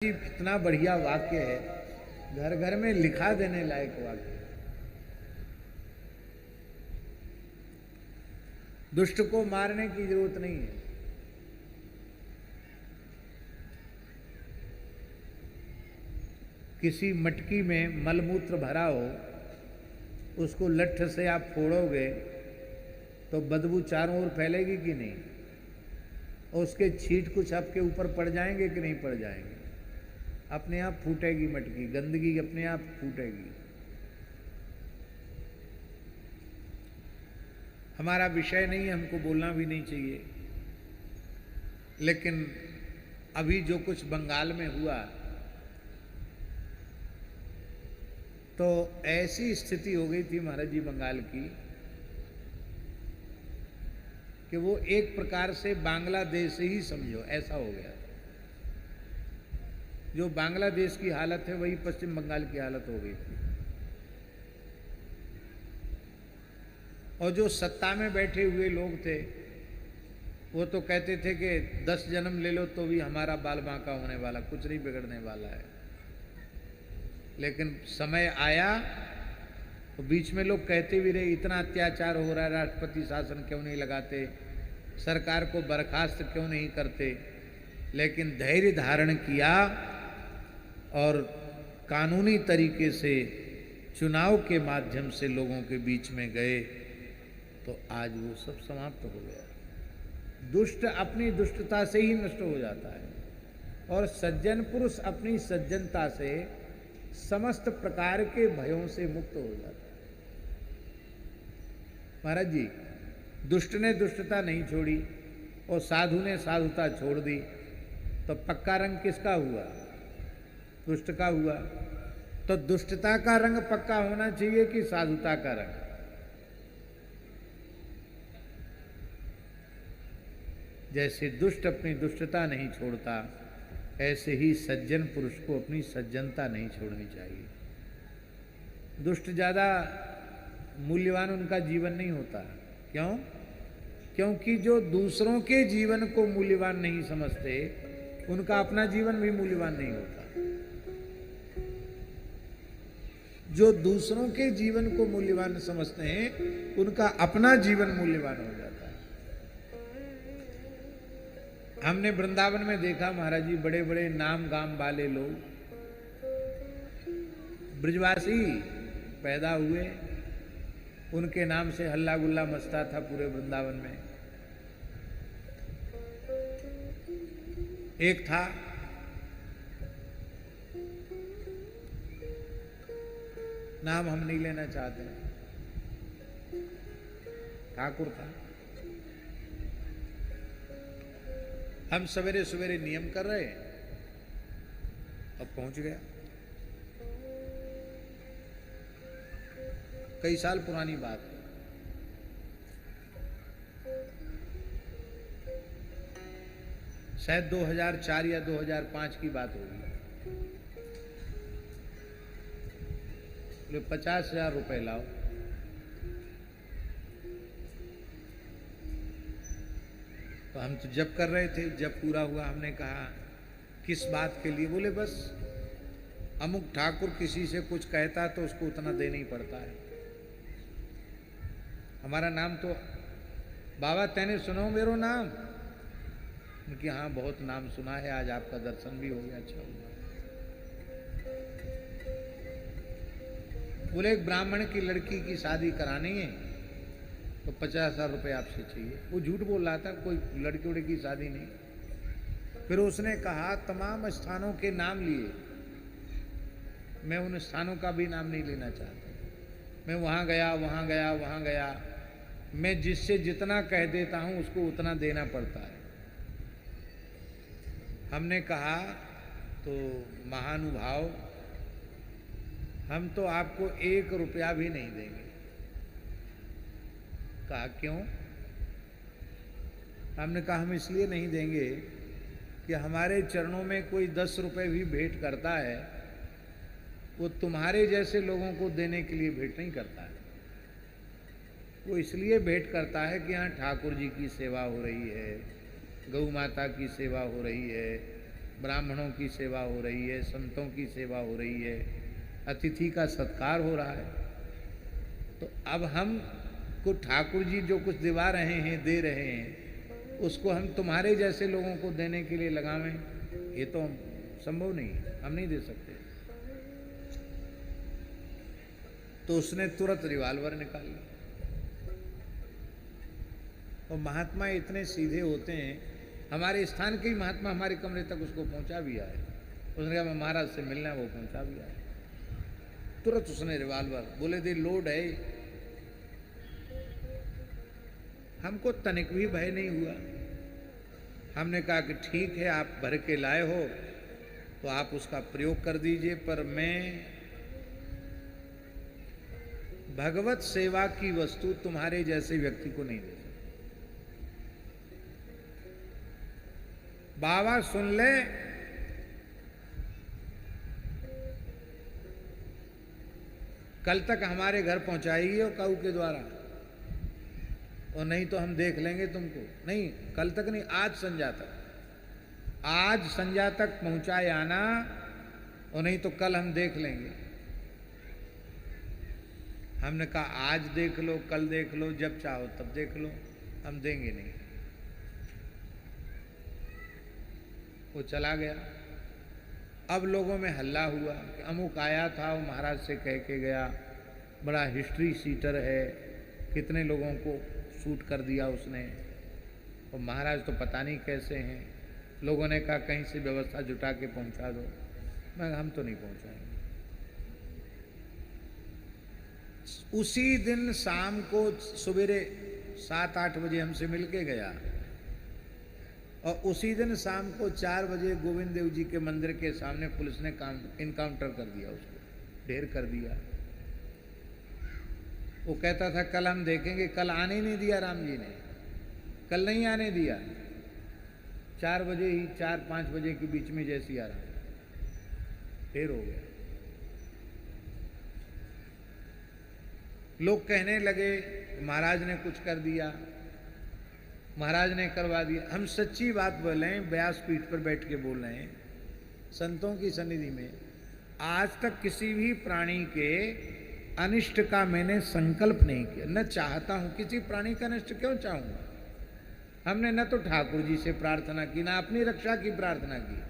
जी कितना बढ़िया वाक्य है, घर घर में लिखा देने लायक वाक्य। दुष्ट को मारने की जरूरत नहीं है। किसी मटकी में मलमूत्र भरा हो, उसको लठ से आप फोड़ोगे तो बदबू चारों ओर फैलेगी कि नहीं, और उसके छींट कुछ आपके ऊपर पड़ जाएंगे कि नहीं पड़ जाएंगे। अपने आप फूटेगी मटकी, गंदगी अपने आप फूटेगी। हमारा विषय नहीं है, हमको बोलना भी नहीं चाहिए, लेकिन अभी जो कुछ बंगाल में हुआ तो ऐसी स्थिति हो गई थी महाराज जी बंगाल की कि वो एक प्रकार से बांग्लादेश ही समझो ऐसा हो गया। जो बांग्लादेश की हालत है वही पश्चिम बंगाल की हालत हो गई थी। और जो सत्ता में बैठे हुए लोग थे वो तो कहते थे कि 10 जन्म ले लो तो भी हमारा बाल बांका होने वाला, कुछ नहीं बिगड़ने वाला है। लेकिन समय आया तो बीच में लोग कहते भी रहे इतना अत्याचार हो रहा है, राष्ट्रपति शासन क्यों नहीं लगाते, सरकार को बर्खास्त क्यों नहीं करते। लेकिन धैर्य धारण किया और कानूनी तरीके से चुनाव के माध्यम से लोगों के बीच में गए तो आज वो सब समाप्त हो गया। दुष्ट अपनी दुष्टता से ही नष्ट हो जाता है और सज्जन पुरुष अपनी सज्जनता से समस्त प्रकार के भयों से मुक्त हो जाता है। महाराज जी, दुष्ट ने दुष्टता नहीं छोड़ी और साधु ने साधुता छोड़ दी, तो पक्का रंग किसका हुआ? दुष्ट का हुआ। तो दुष्टता का रंग पक्का होना चाहिए कि साधुता का रंग? जैसे दुष्ट अपनी दुष्टता नहीं छोड़ता, ऐसे ही सज्जन पुरुष को अपनी सज्जनता नहीं छोड़नी चाहिए। दुष्ट ज्यादा मूल्यवान उनका जीवन नहीं होता। क्यों? क्योंकि जो दूसरों के जीवन को मूल्यवान नहीं समझते, उनका अपना जीवन भी मूल्यवान नहीं होता। जो दूसरों के जीवन को मूल्यवान समझते हैं, उनका अपना जीवन मूल्यवान हो जाता है। हमने वृंदावन में देखा महाराज जी, बड़े बड़े नाम गाम वाले लोग ब्रजवासी पैदा हुए, उनके नाम से हल्ला गुल्ला मचता था पूरे वृंदावन में। एक था नाम हम नहीं लेना चाहते, ठाकुर था। हम सवेरे सवेरे नियम कर रहे, अब पहुंच गया। कई साल पुरानी बात है। शायद 2004 या 2005 की बात होगी। 50,000 रुपए लाओ। तो हम तो जब कर रहे थे, जब पूरा हुआ हमने कहा किस बात के लिए? बोले बस अमुक ठाकुर किसी से कुछ कहता तो उसको उतना देना ही पड़ता है। हमारा नाम तो बाबा तैने सुनो मेरो नाम? उनकी हाँ बहुत नाम सुना है, आज आपका दर्शन भी हो गया, अच्छा हुआ। बोले एक ब्राह्मण की लड़की की शादी करानी है तो 50,000 रुपये आपसे चाहिए। वो झूठ बोल रहा था, कोई लड़की उड़की की शादी नहीं। फिर उसने कहा तमाम स्थानों के नाम लिए, मैं उन स्थानों का भी नाम नहीं लेना चाहता। मैं वहाँ गया, वहाँ गया, वहाँ गया। मैं जिससे जितना कह देता हूँ उसको उतना देना पड़ता है। हमने कहा तो महानुभाव, हम तो आपको 1 रुपया भी नहीं देंगे। कहा क्यों? हमने कहा हम इसलिए नहीं देंगे कि हमारे चरणों में कोई 10 रुपए भी भेंट करता है, वो तुम्हारे जैसे लोगों को देने के लिए भेंट नहीं करता है। वो इसलिए भेंट करता है कि यहाँ ठाकुर जी की सेवा हो रही है, गौ माता की सेवा हो रही है, ब्राह्मणों की सेवा हो रही है, संतों की सेवा हो रही है, अतिथि का सत्कार हो रहा है। तो अब हम को ठाकुर जी जो कुछ दिवा रहे हैं, दे रहे हैं, उसको हम तुम्हारे जैसे लोगों को देने के लिए लगावें, ये तो संभव नहीं है, हम नहीं दे सकते। तो उसने तुरंत रिवाल्वर निकाल लिया। और महात्मा इतने सीधे होते हैं, हमारे स्थान के ही महात्मा हमारे कमरे तक उसको पहुंचा भी आए। उसने कहा मैं महाराज से मिलना है, वो पहुंचा भी आए। तुरंत उसने रिवाल्वर, बोले दे लोड है। हमको तनिक भी भय नहीं हुआ। हमने कहा कि ठीक है, आप भर के लाए हो तो आप उसका प्रयोग कर दीजिए, पर मैं भगवत सेवा की वस्तु तुम्हारे जैसे व्यक्ति को नहीं दे सकता। बाबा सुन ले, कल तक हमारे घर पहुंचाइए और काऊ के द्वारा, और नहीं तो हम देख लेंगे तुमको। नहीं, कल तक नहीं, आज संध्या तक, आज संध्या तक पहुंचाए आना, और नहीं तो कल हम देख लेंगे। हमने कहा आज देख लो, कल देख लो, जब चाहो तब देख लो, हम देंगे नहीं। वो चला गया। अब लोगों में हल्ला हुआ कि अमुक आया था, वो महाराज से कह के गया, बड़ा हिस्ट्री सीटर है, कितने लोगों को शूट कर दिया उसने, और महाराज तो पता नहीं कैसे हैं। लोगों ने कहा कहीं से व्यवस्था जुटा के पहुंचा दो। मैं हम तो नहीं पहुंचाएंगे। उसी दिन शाम को सवेरे 7-8 बजे हमसे मिल के गया, और उसी दिन शाम को 4 बजे गोविंद देव जी के मंदिर के सामने पुलिस ने इनकाउंटर कर दिया, उसको ढेर कर दिया। वो कहता था कल हम देखेंगे, कल आने ही नहीं दिया राम जी ने, कल नहीं आने दिया। 4 बजे ही, 4-5 बजे के बीच में जैसी आ रहा, ढेर हो गया। लोग कहने लगे महाराज ने कुछ कर दिया, महाराज ने करवा दिया। हम सच्ची बात बोल रहे हैं, व्यास पीठ पर बैठ के बोल रहे हैं, संतों की सन्निधि में। आज तक किसी भी प्राणी के अनिष्ट का मैंने संकल्प नहीं किया, न चाहता हूं। किसी प्राणी का अनिष्ट क्यों चाहूंगा? हमने न तो ठाकुर जी से प्रार्थना की, ना अपनी रक्षा की प्रार्थना की,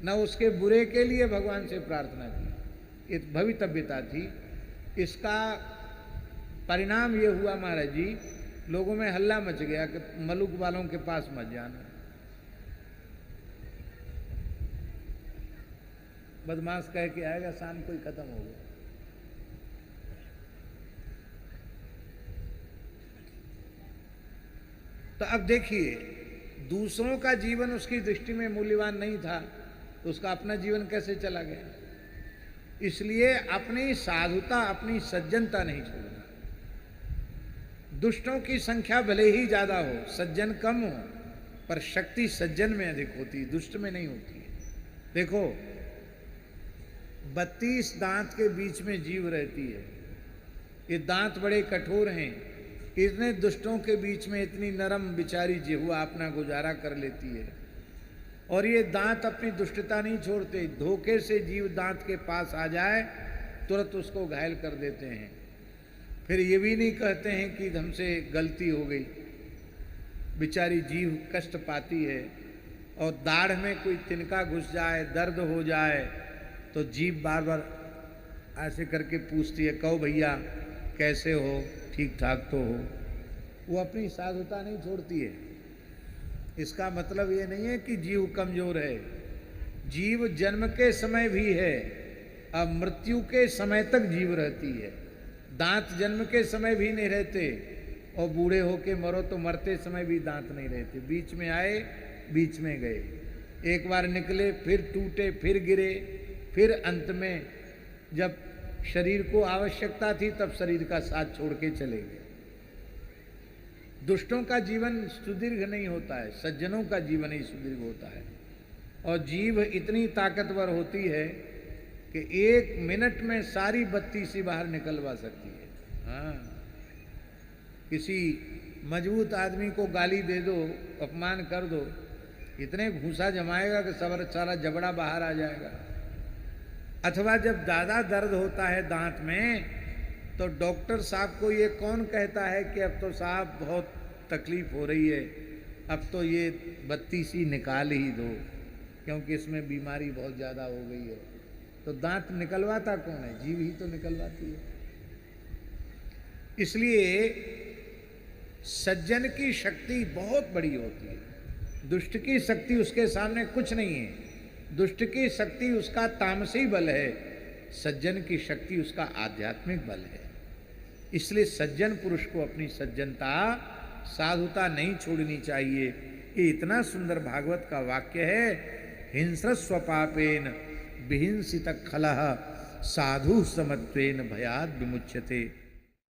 न उसके बुरे के लिए भगवान से प्रार्थना की। ये भवितव्यता थी। इसका परिणाम ये हुआ महाराज जी, लोगों में हल्ला मच गया कि मलुक वालों के पास मत जाना, बदमाश कह के आएगा, शाम को ही खत्म हो गया। तो अब देखिए, दूसरों का जीवन उसकी दृष्टि में मूल्यवान नहीं था, तो उसका अपना जीवन कैसे चला गया? इसलिए अपनी साधुता, अपनी सज्जनता नहीं छोड़ना। दुष्टों की संख्या भले ही ज्यादा हो, सज्जन कम हो, पर शक्ति सज्जन में अधिक होती है, दुष्ट में नहीं होती है। देखो, 32 दांत के बीच में जीव रहती है। ये दांत बड़े कठोर हैं, इतने दुष्टों के बीच में इतनी नरम बिचारी जिह्वा अपना गुजारा कर लेती है। और ये दांत अपनी दुष्टता नहीं छोड़ते, धोखे से जीव दांत के पास आ जाए तुरंत उसको घायल कर देते हैं। फिर ये भी नहीं कहते हैं कि हमसे गलती हो गई। बेचारी जीव कष्ट पाती है, और दाढ़ में कोई तिनका घुस जाए, दर्द हो जाए, तो जीव बार बार ऐसे करके पूछती है, कहो भैया कैसे हो, ठीक ठाक तो हो। वो अपनी साधुता नहीं छोड़ती है। इसका मतलब ये नहीं है कि जीव कमजोर है। जीव जन्म के समय भी है, अब मृत्यु के समय तक जीव रहती है। दांत जन्म के समय भी नहीं रहते, और बूढ़े होके मरो तो मरते समय भी दांत नहीं रहते। बीच में आए, बीच में गए, एक बार निकले, फिर टूटे, फिर गिरे, फिर अंत में जब शरीर को आवश्यकता थी तब शरीर का साथ छोड़ के चले गए। दुष्टों का जीवन सुदीर्घ नहीं होता है, सज्जनों का जीवन ही सुदीर्घ होता है। और जीव इतनी ताकतवर होती है कि 1 मिनट में सारी बत्ती से बाहर निकलवा सकती है। हाँ, किसी मजबूत आदमी को गाली दे दो, अपमान कर दो, इतने घूसा जमाएगा कि सारा जबड़ा बाहर आ जाएगा। अथवा जब ज़्यादा दर्द होता है दांत में तो डॉक्टर साहब को ये कौन कहता है कि अब तो साहब बहुत तकलीफ हो रही है, अब तो ये बत्ती सी निकाल ही दो क्योंकि इसमें बीमारी बहुत ज़्यादा हो गई है। तो दांत निकलवाता कौन है? जीभ ही तो निकलवाती है। इसलिए सज्जन की शक्ति बहुत बड़ी होती है, दुष्ट की शक्ति उसके सामने कुछ नहीं है। दुष्ट की शक्ति उसका तामसी बल है, सज्जन की शक्ति उसका आध्यात्मिक बल है। इसलिए सज्जन पुरुष को अपनी सज्जनता साधुता नहीं छोड़नी चाहिए। ये इतना सुंदर भागवत का वाक्य है, हिंस्रस्व पापेन विहिंसित खलः साधु समत्वेन भयाद विमुच्यते।